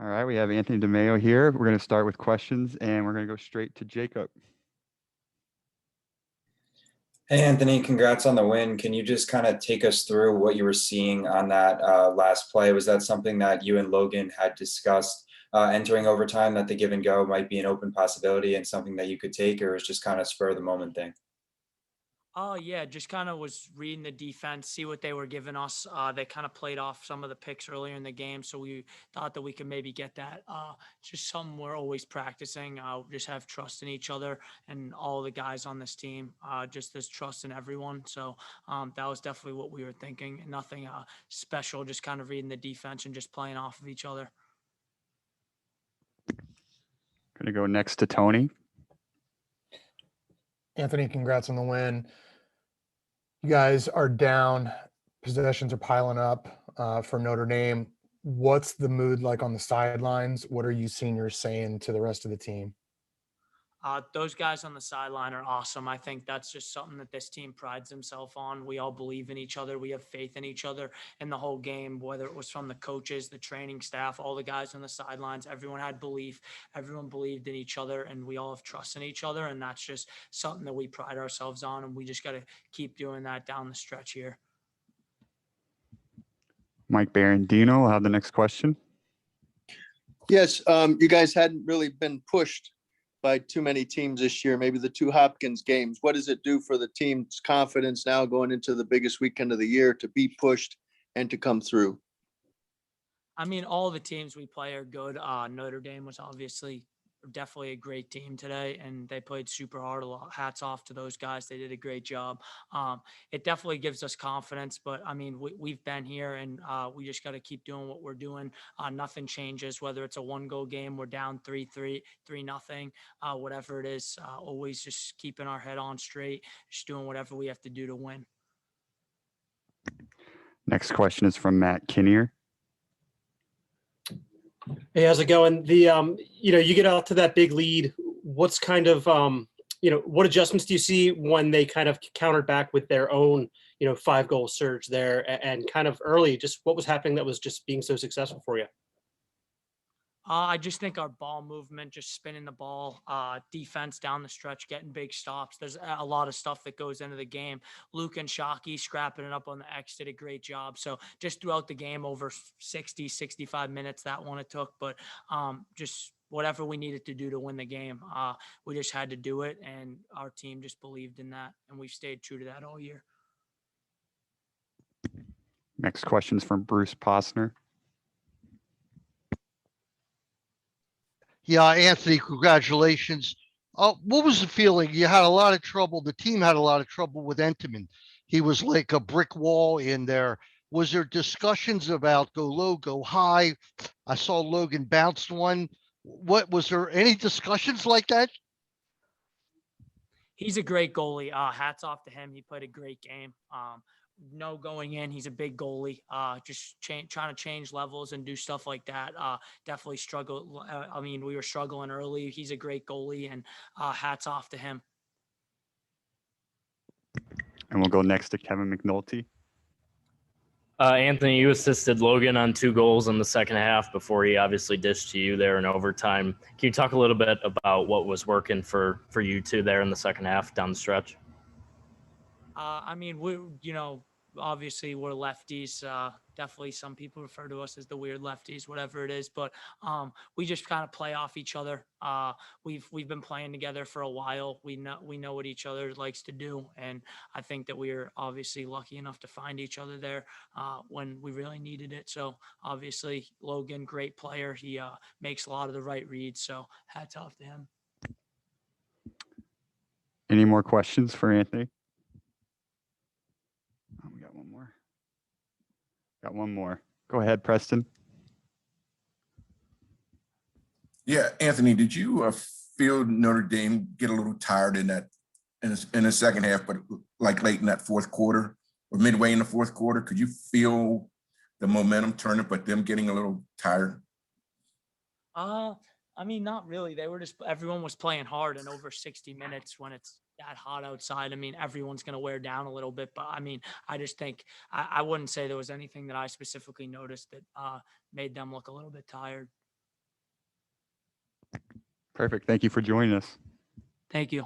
All right, we have Anthony DeMaio here. We're going to start with questions, and we're going to go straight to Jacob. Hey, Anthony, congrats on the win. Can you just kind of take us through what you were seeing on that last play? Was that something that you and Logan had discussed entering overtime, that the give and go might be an open possibility and something that you could take, or was just kind of spur of the moment thing? Oh yeah, just kind of was reading the defense, see what they were giving us. They kind of played off some of the picks earlier in the game, so we thought that we could maybe get that. Just something we're always practicing. Just have trust in each other and all the guys on this team. Just this trust in everyone. So that was definitely what we were thinking. Nothing special. Just kind of reading the defense and just playing off of each other. Going to go next to Tony. Anthony, congrats on the win. You guys are down. Possessions are piling up for Notre Dame. What's the mood like on the sidelines? What are you seniors saying to the rest of the team? Those guys on the sideline are awesome. I think that's just something that this team prides themselves on. We all believe in each other. We have faith in each other in the whole game, whether it was from the coaches, the training staff, all the guys on the sidelines. Everyone had belief. Everyone believed in each other, and we all have trust in each other. And that's just something that we pride ourselves on, and we just got to keep doing that down the stretch here. Mike Barandino will have the next question. Yes, you guys hadn't really been pushed by too many teams this year, maybe the two Hopkins games. What does it do for the team's confidence now going into the biggest weekend of the year to be pushed and to come through? I mean, all the teams we play are good. Notre Dame was obviously definitely a great team today, and they played super hard. A lot. Hats off to those guys. They did a great job. It definitely gives us confidence, but I mean, we've been here, and we just got to keep doing what we're doing. Nothing changes, whether it's a 1-goal game, we're down 3-0, whatever it is, always just keeping our head on straight, just doing whatever we have to do to win. Next question is from Matt Kinnear. Hey, how's it going? You get out to that big lead. What's kind of, what adjustments do you see when they kind of countered back with their own, 5-goal surge there and kind of early, just what was happening that was just being so successful for you? I just think our ball movement, just spinning the ball, defense down the stretch, getting big stops. There's a lot of stuff that goes into the game. Luke and Shockey scrapping it up on the X did a great job. So just throughout the game, over 60, 65 minutes, that one it took. But just whatever we needed to do to win the game, we just had to do it. And our team just believed in that. And we've stayed true to that all year. Next question is from Bruce Postner. Yeah, Anthony, congratulations. What was the feeling? You had a lot of trouble. The team had a lot of trouble with Entenmann. He was like a brick wall in there. Was there discussions about go low, go high? I saw Logan bounce one. What was there any discussions like that? He's a great goalie. Hats off to him. He played a great game. No going in. He's a big goalie. Just trying to change levels and do stuff like that. Definitely struggle. We were struggling early. He's a great goalie, and hats off to him. And we'll go next to Kevin McNulty. Anthony, you assisted Logan on 2 goals in the second half before he obviously dished to you there in overtime. Can you talk a little bit about what was working for you two there in the second half down the stretch? Obviously we're lefties. Definitely some people refer to us as the weird lefties, whatever it is. But we just kind of play off each other. We've been playing together for a while. We know what each other likes to do, and I think that we are obviously lucky enough to find each other there when we really needed it. So obviously Logan, great player. He makes a lot of the right reads. So hats off to him. Any more questions for Anthony? Oh, we got one more. Got one more. Go ahead, Preston. Yeah, Anthony, did you feel Notre Dame get a little tired in the second half, but like late in that fourth quarter or midway in the fourth quarter? Could you feel the momentum turning, but them getting a little tired? Not really. Everyone was playing hard, and over 60 minutes when it's that hot outside, everyone's going to wear down a little bit. But I just think I wouldn't say there was anything that I specifically noticed that made them look a little bit tired. Perfect. Thank you for joining us. Thank you.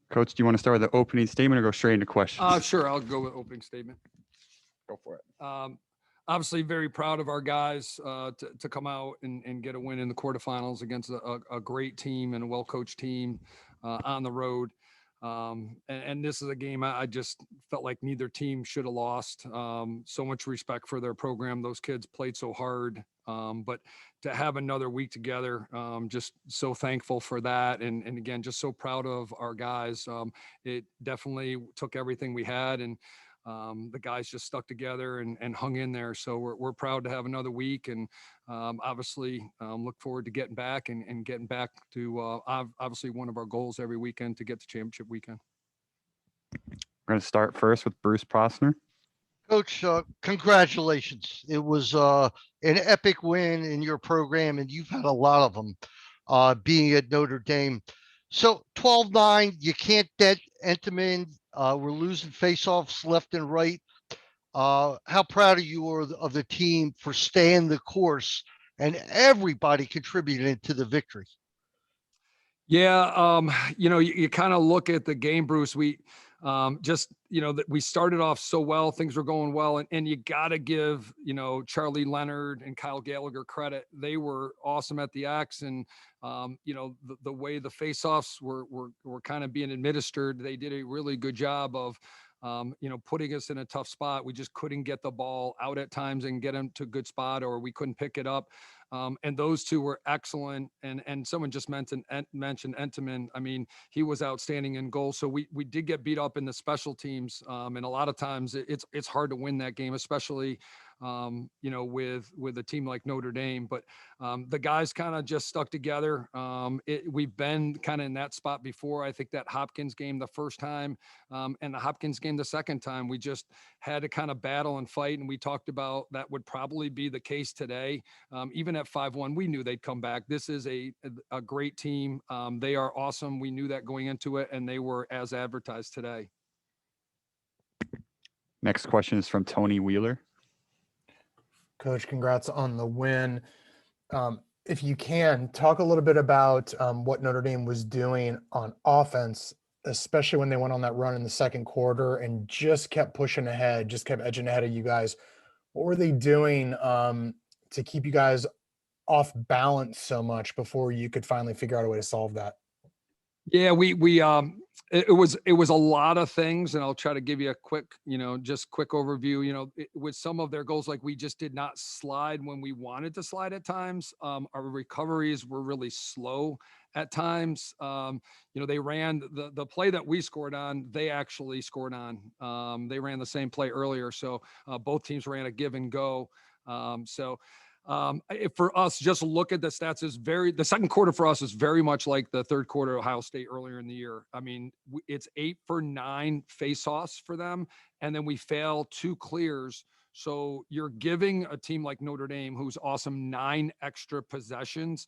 Coach, do you want to start with the opening statement or go straight into questions? Sure, I'll go with opening statement. Go for it. Obviously very proud of our guys to come out and get a win in the quarterfinals against a great team and a well-coached team on the road. And this is a game I just felt like neither team should have lost. So much respect for their program. Those kids played so hard. But to have another week together, just so thankful for that. And again, just so proud of our guys. It definitely took everything we had, and the guys just stuck together and hung in there. So we're proud to have another week, and obviously look forward to getting back and getting back to obviously one of our goals every weekend to get to championship weekend. We're going to start first with Bruce Postner. Coach, congratulations. It was an epic win in your program, and you've had a lot of them being at Notre Dame. So 12-9, you can't dead Entenmann. We're losing faceoffs left and right. How proud are you of the team for staying the course and everybody contributing to the victory? Yeah, you kind of look at the game, Bruce. We that we started off so well, things were going well, and you got to give, Charlie Leonard and Kyle Gallagher credit. They were awesome at the X, and the way the faceoffs were kind of being administered, they did a really good job of putting us in a tough spot. We just couldn't get the ball out at times and get them to a good spot, or we couldn't pick it up. And those two were excellent. And someone just mentioned Entenmann. I mean, he was outstanding in goal. So we did get beat up in the special teams. And a lot of times it's hard to win that game, especially, with a team like Notre Dame. But the guys kind of just stuck together. We've been kind of in that spot before. I think that Hopkins game the first time, and the Hopkins game the second time, we just had to kind of battle and fight. And we talked about that would probably be the case today. Even at 5-1, we knew they'd come back. This is a great team. They are awesome. We knew that going into it, and they were as advertised today. Next question is from Tony Wheeler. Coach, congrats on the win. If you can, talk a little bit about what Notre Dame was doing on offense, especially when they went on that run in the second quarter and just kept pushing ahead, just kept edging ahead of you guys. What were they doing to keep you guys off balance so much before you could finally figure out a way to solve that? Yeah, it was a lot of things, and I'll try to give you a quick overview. With some of their goals, like we just did not slide when we wanted to slide at times. Our recoveries were really slow at times. They ran the play that we scored on, they actually scored on. They ran the same play earlier. So both teams ran a give and go. For us, just look at the stats. The second quarter for us is very much like the third quarter Ohio State earlier in the year. I mean, it's 8 for 9 face-offs for them, and then we fail 2 clears. So you're giving a team like Notre Dame, who's awesome, 9 extra possessions.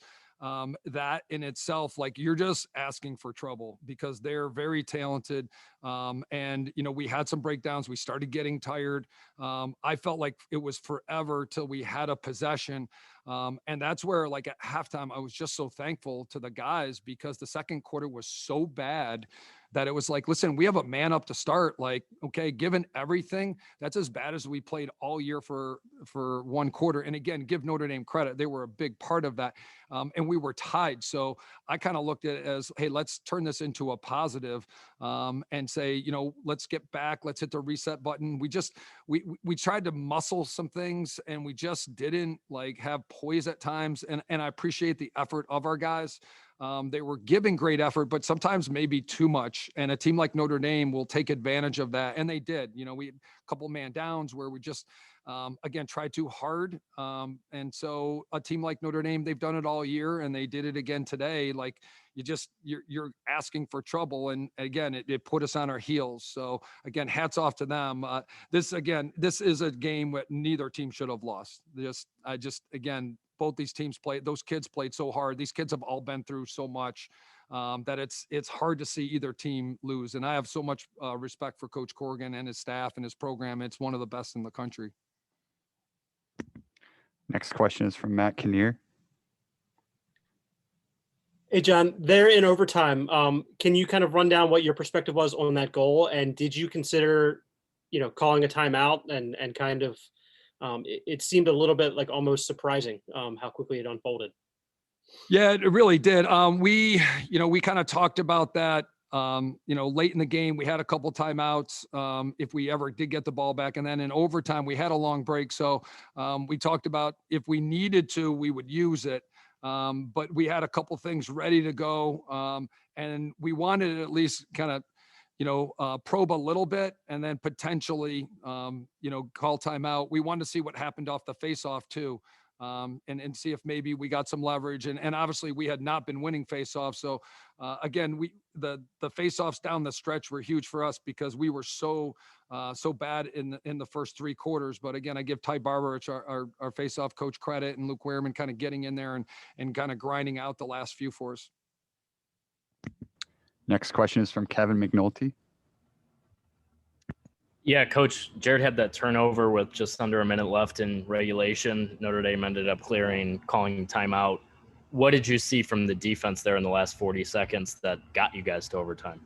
That in itself, like, you're just asking for trouble because they're very talented. And we had some breakdowns. We started getting tired. I felt like it was forever till we had a possession. And that's where, like, at halftime, I was just so thankful to the guys because the second quarter was so bad that it was like, listen, we have a man up to start. Like, okay, given everything, that's as bad as we played all year for one quarter. And again, give Notre Dame credit. They were a big part of that. And we were tied. So I kind of looked at it as, hey, let's turn this into a positive, and say, let's get back. Let's hit the reset button. We tried to muscle some things, and we just didn't have poise at times. And I appreciate the effort of our guys. They were giving great effort, but sometimes maybe too much. And a team like Notre Dame will take advantage of that. And they did. We had a couple man downs where we just again, try too hard. And so a team like Notre Dame, they've done it all year and they did it again today. Like you're asking for trouble. And again, it put us on our heels. So again, hats off to them. This is a game that neither team should have lost. Again, both these teams those kids played so hard. These kids have all been through so much that it's hard to see either team lose. And I have so much respect for Coach Corrigan and his staff and his program. It's one of the best in the country. Next question is from Matt Kinnear. Hey, John, they're in overtime. Can you kind of run down what your perspective was on that goal? And did you consider, calling a timeout and kind of, it seemed a little bit like almost surprising how quickly it unfolded. Yeah, it really did. We kind of talked about that, late in the game. We had a couple timeouts if we ever did get the ball back. And then in overtime, we had a long break. So we talked about if we needed to, we would use it. But we had a couple things ready to go. And we wanted to at least kind of, probe a little bit and then potentially, call timeout. We wanted to see what happened off the face-off too. And see if maybe we got some leverage. And obviously we had not been winning faceoffs. So again, the faceoffs down the stretch were huge for us because we were so bad in the first three quarters. But again, I give Ty Barbarich, our faceoff coach, credit, and Luke Wehrman kind of getting in there and kind of grinding out the last few for us. Next question is from Kevin McNulty. Yeah, Coach, Jared had that turnover with just under a minute left in regulation. Notre Dame ended up calling timeout. What did you see from the defense there in the last 40 seconds that got you guys to overtime?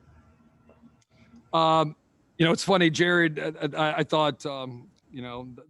It's funny, Jared, I thought,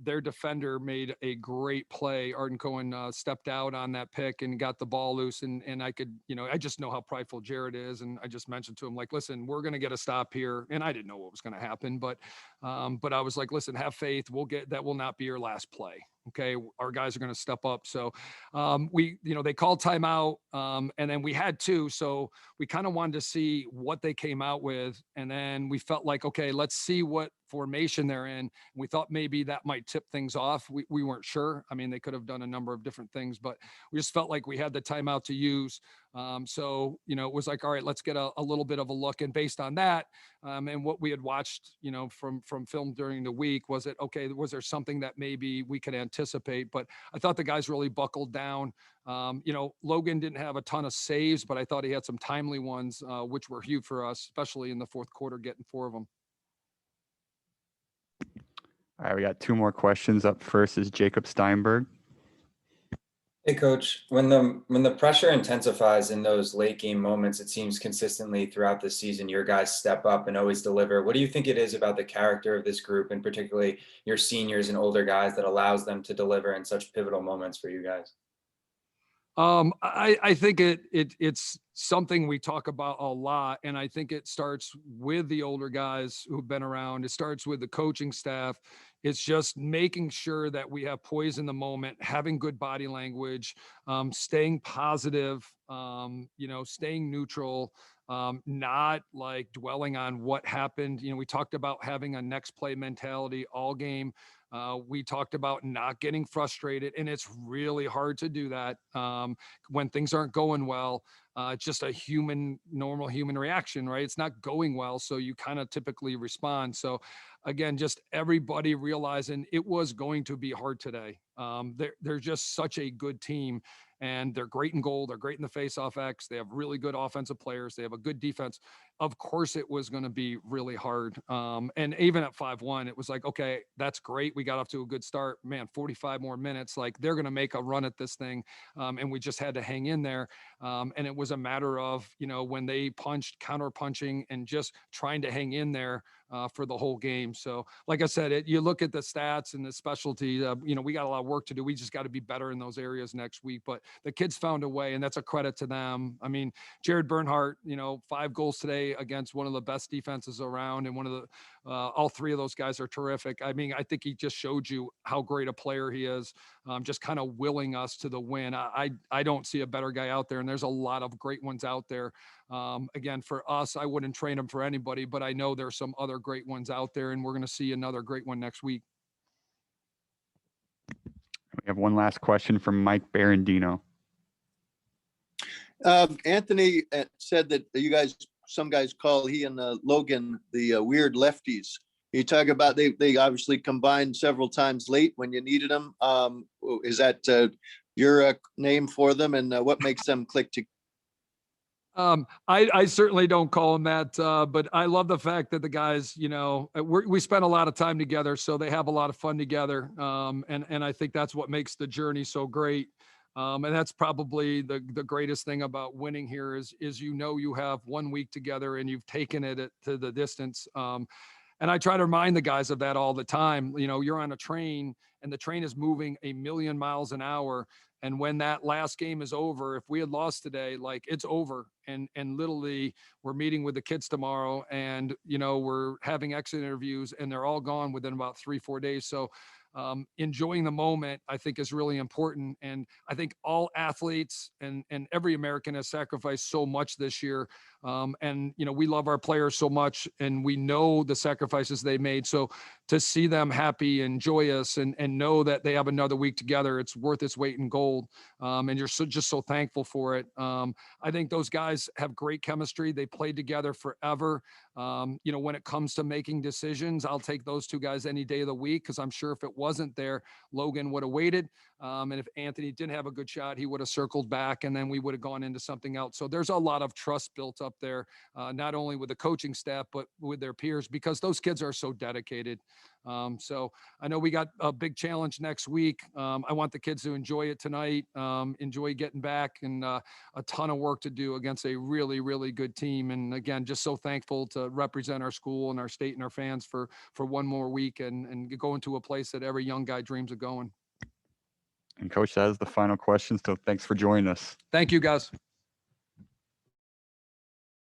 their defender made a great play. Arden Cohen stepped out on that pick and got the ball loose. And I could, I just know how prideful Jared is. And I just mentioned to him, like, listen, we're going to get a stop here. And I didn't know what was going to happen, but I was like, listen, have faith. That will not be your last play. Okay. Our guys are going to step up. So they called timeout and then we had two. So we kind of wanted to see what they came out with. And then we felt like, okay, let's see what formation they're in. We thought maybe that might tip things off. We weren't sure. I mean, they could have done a number of different things, but we just felt like we had the timeout to use. It was like, all right, let's get a little bit of a look. And based on that, and what we had watched, from film during the week, was there something that maybe we could anticipate? But I thought the guys really buckled down. Logan didn't have a ton of saves, but I thought he had some timely ones, which were huge for us, especially in the fourth quarter, getting 4 of them. All right, we got 2 more questions. Up first is Jacob Steinberg. Hey, Coach, when the pressure intensifies in those late game moments, it seems consistently throughout the season, your guys step up and always deliver. What do you think it is about the character of this group, and particularly your seniors and older guys, that allows them to deliver in such pivotal moments for you guys? I think it's something we talk about a lot. And I think it starts with the older guys who've been around. It starts with the coaching staff. It's just making sure that we have poise in the moment, having good body language, staying positive, staying neutral, not like dwelling on what happened. We talked about having a next play mentality all game. We talked about not getting frustrated, and it's really hard to do that when things aren't going well. It's just a normal human reaction, right? It's not going well, so you kind of typically respond. So again, just everybody realizing it was going to be hard today. They're just such a good team, and they're great in goal. They're great in the face-off X. They have really good offensive players. They have a good defense. Of course, it was going to be really hard. And even at 5-1, it was like, okay, that's great. We got off to a good start. Man, 45 more minutes. Like, they're going to make a run at this thing. And we just had to hang in there. And it was a matter of, when they punched, counter punching, and just trying to hang in there for the whole game. So like I said, you look at the stats and the specialty, we got a lot of work to do. We just got to be better in those areas next week, but the kids found a way, and that's a credit to them. I mean, Jared Bernhardt, 5 goals today against one of the best defenses around. And one of the, all 3 of those guys are terrific. I mean, I think he just showed you how great a player he is, just kind of willing us to the win. I don't see a better guy out there, and there's a lot of great ones out there. Again, for us, I wouldn't trade him for anybody, but I know there's some other great ones out there, and we're going to see another great one next week. We have one last question from Mike Barandino. Anthony said that some guys call he and Logan the weird lefties. You talk about they obviously combined several times late when you needed them. Is that your name for them, and what makes them click together? I certainly don't call them that, but I love the fact that the guys, we spend a lot of time together, so they have a lot of fun together. And I think that's what makes the journey so great. And that's probably the greatest thing about winning here is you have 1 week together and you've taken it to the distance. And I try to remind the guys of that all the time. You're on a train and the train is moving 1,000,000 miles an hour. And when that last game is over, if we had lost today, like it's over. And literally we're meeting with the kids tomorrow and, we're having exit interviews and they're all gone within about 3-4 days. So enjoying the moment, I think, is really important. And I think all athletes and every American has sacrificed so much this year. And, we love our players so much and we know the sacrifices they made. So to see them happy and joyous and know that they have another week together, it's worth its weight in gold. And you're just so thankful for it. I think those guys have great chemistry. They played together forever. When it comes to making decisions, I'll take those two guys any day of the week, because I'm sure if it wasn't there, Logan would have waited. And if Anthony didn't have a good shot, he would have circled back and then we would have gone into something else. So there's a lot of trust built up there, not only with the coaching staff, but with their peers, because those kids are so dedicated. So I know we got a big challenge next week. I want the kids to enjoy it tonight, enjoy getting back, and a ton of work to do against a really, really good team. And again, just so thankful to represent our school and our state and our fans for one more week and go into a place that every young guy dreams of going. And Coach, that is the final question. So thanks for joining us. Thank you, guys.